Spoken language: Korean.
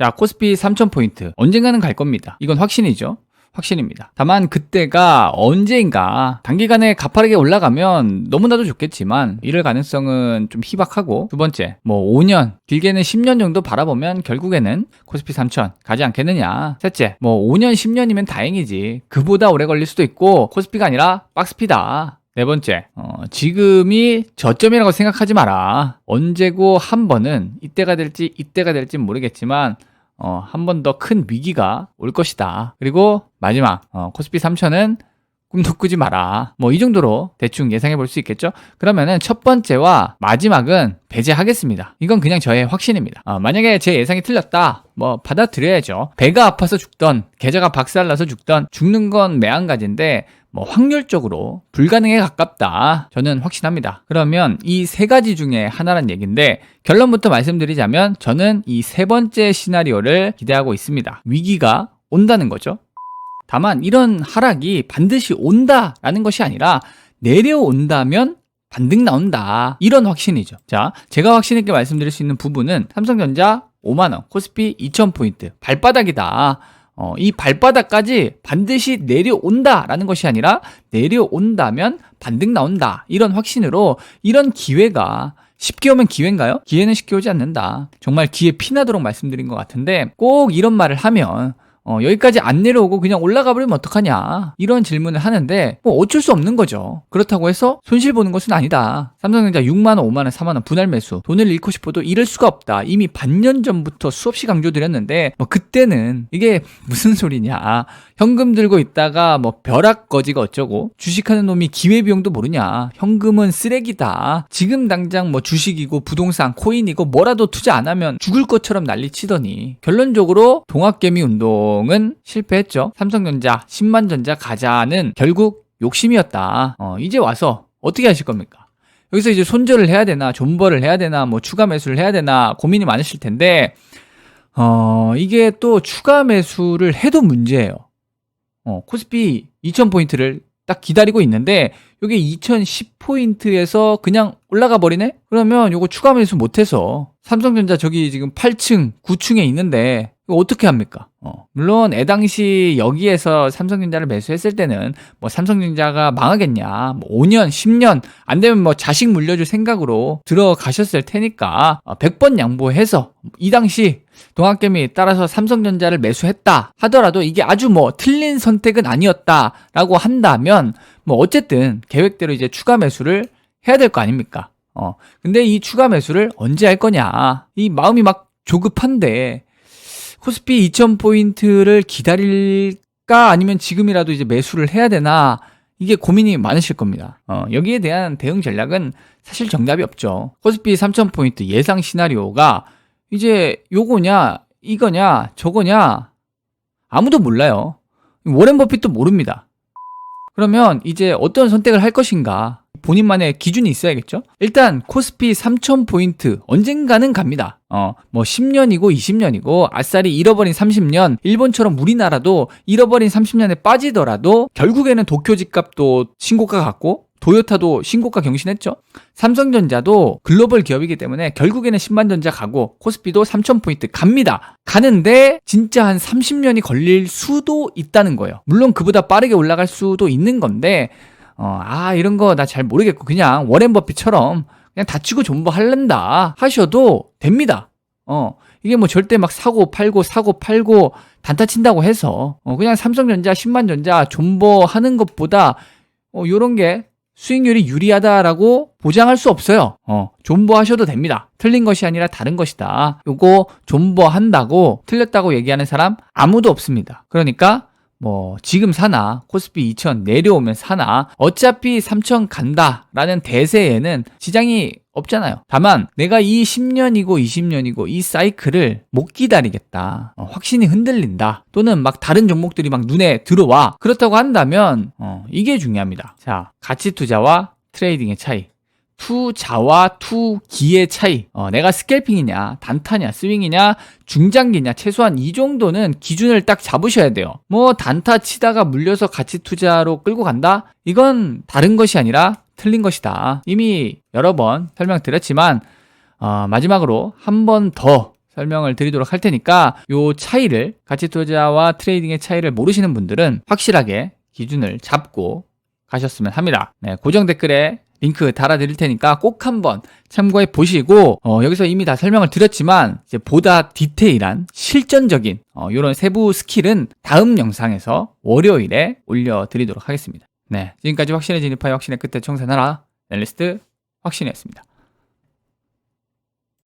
자, 코스피 3000포인트 언젠가는 갈 겁니다. 이건 확신이죠. 확신입니다. 다만 그때가 언제인가, 단기간에 가파르게 올라가면 너무나도 좋겠지만 이럴 가능성은 좀 희박하고, 두 번째, 뭐 5년, 길게는 10년 정도 바라보면 결국에는 코스피 3000 가지 않겠느냐. 셋째, 뭐 5년, 10년이면 다행이지 그보다 오래 걸릴 수도 있고 코스피가 아니라 박스피다. 네 번째, 지금이 저점이라고 생각하지 마라. 언제고 한 번은 이때가 될지 모르겠지만 한 번 더 큰 위기가 올 것이다. 그리고 마지막, 코스피 3000은 꿈도 꾸지 마라. 뭐 이 정도로 대충 예상해 볼 수 있겠죠. 그러면은 첫 번째와 마지막은 배제하겠습니다. 이건 그냥 저의 확신입니다. 만약에 제 예상이 틀렸다, 뭐 받아들여야죠. 배가 아파서 죽던, 계좌가 박살나서 죽던, 죽는 건 매한가지인데 뭐 확률적으로 불가능에 가깝다, 저는 확신합니다. 그러면 이 세 가지 중에 하나란 얘기인데, 결론부터 말씀드리자면 저는 이 세 번째 시나리오를 기대하고 있습니다. 위기가 온다는 거죠. 다만 이런 하락이 반드시 온다라는 것이 아니라 내려온다면 반등 나온다, 이런 확신이죠. 자, 제가 확신 있게 말씀드릴 수 있는 부분은 삼성전자 5만원, 코스피 2000포인트 발바닥이다. 이 발바닥까지 반드시 내려온다라는 것이 아니라 내려온다면 반등 나온다, 이런 확신으로, 이런 기회가 쉽게 오면 기회인가요? 기회는 쉽게 오지 않는다. 정말 귀에 피나도록 말씀드린 것 같은데, 꼭 이런 말을 하면 여기까지 안 내려오고 그냥 올라가 버리면 어떡하냐, 이런 질문을 하는데 뭐 어쩔 수 없는 거죠. 그렇다고 해서 손실 보는 것은 아니다. 삼성전자 6만원, 5만원, 4만원 분할 매수, 돈을 잃고 싶어도 잃을 수가 없다. 이미 반년 전부터 수없이 강조드렸는데 뭐 그때는 이게 무슨 소리냐, 현금 들고 있다가 뭐 벼락거지가 어쩌고 주식하는 놈이 기회비용도 모르냐, 현금은 쓰레기다, 지금 당장 뭐 주식이고 부동산, 코인이고 뭐라도 투자 안 하면 죽을 것처럼 난리치더니 결론적으로 동학개미 운동은 실패했죠. 삼성전자 10만 전자 가자는 결국 욕심이었다. 이제 와서 어떻게 하실 겁니까? 여기서 이제 손절을 해야 되나, 존버를 해야 되나, 뭐 추가 매수를 해야 되나 고민이 많으실 텐데, 이게 또 추가 매수를 해도 문제예요. 코스피 2000포인트를 딱 기다리고 있는데 이게 2010포인트에서 그냥 올라가 버리네? 그러면 요거 추가 매수 못해서 삼성전자 저기 지금 8층, 9층에 있는데 이거 어떻게 합니까? 물론 애당시 여기에서 삼성전자를 매수했을 때는 뭐 삼성전자가 망하겠냐, 뭐 5년, 10년 안 되면 뭐 자식 물려줄 생각으로 들어가셨을 테니까 100번 양보해서 이 당시 동학개미 따라서 삼성전자를 매수했다 하더라도 이게 아주 뭐 틀린 선택은 아니었다라고 한다면 뭐 어쨌든 계획대로 이제 추가 매수를 해야 될 거 아닙니까? 근데 이 추가 매수를 언제 할 거냐, 이 마음이 막 조급한데 코스피 2000포인트를 기다릴까 아니면 지금이라도 이제 매수를 해야 되나, 이게 고민이 많으실 겁니다. 여기에 대한 대응 전략은 사실 정답이 없죠. 코스피 3000포인트 예상 시나리오가 이제 요거냐, 이거냐, 저거냐 아무도 몰라요. 워렌 버핏도 모릅니다. 그러면 이제 어떤 선택을 할 것인가, 본인만의 기준이 있어야겠죠. 일단 코스피 3000포인트 언젠가는 갑니다. 뭐 10년이고 20년이고 아싸리 잃어버린 30년, 일본처럼 우리나라도 잃어버린 30년에 빠지더라도 결국에는 도쿄 집값도 신고가 갔고 도요타도 신고가 경신했죠. 삼성전자도 글로벌 기업이기 때문에 결국에는 10만 전자 가고 코스피도 3000포인트 갑니다. 가는데 진짜 한 30년이 걸릴 수도 있다는 거예요. 물론 그보다 빠르게 올라갈 수도 있는 건데 이런 거 나 잘 모르겠고 그냥 워렌 버핏처럼 그냥 다치고 존버할랜다 하셔도 됩니다. 이게 뭐 절대 막 사고 팔고 단타 친다고 해서 그냥 삼성전자 10만 전자 존버하는 것보다 요런 게 수익률이 유리하다라고 보장할 수 없어요. 존버하셔도 됩니다. 틀린 것이 아니라 다른 것이다. 요거 존버한다고 틀렸다고 얘기하는 사람 아무도 없습니다. 그러니까 뭐 지금 사나 코스피 2000 내려오면 사나 어차피 3000 간다라는 대세에는 지장이 없잖아요. 다만 내가 이 10년이고 20년이고 이 사이클을 못 기다리겠다, 확신이 흔들린다, 또는 막 다른 종목들이 막 눈에 들어와, 그렇다고 한다면 이게 중요합니다. 자, 가치 투자와 트레이딩의 차이, 투자와 투기의 차이. 내가 스캘핑이냐, 단타냐, 스윙이냐, 중장기냐, 최소한 이 정도는 기준을 딱 잡으셔야 돼요. 뭐 단타 치다가 물려서 가치 투자로 끌고 간다? 이건 다른 것이 아니라 틀린 것이다. 이미 여러 번 설명드렸지만 마지막으로 한 번 더 설명을 드리도록 할 테니까 요 차이를, 가치 투자와 트레이딩의 차이를 모르시는 분들은 확실하게 기준을 잡고 가셨으면 합니다. 네, 고정 댓글에 링크 달아드릴 테니까 꼭 한번 참고해 보시고, 여기서 이미 다 설명을 드렸지만 이제 보다 디테일한 실전적인 이런 세부 스킬은 다음 영상에서 월요일에 올려드리도록 하겠습니다. 네, 지금까지 확신에 진입하여 확신의 끝에 청산하라, 앨리스트 확신이었습니다.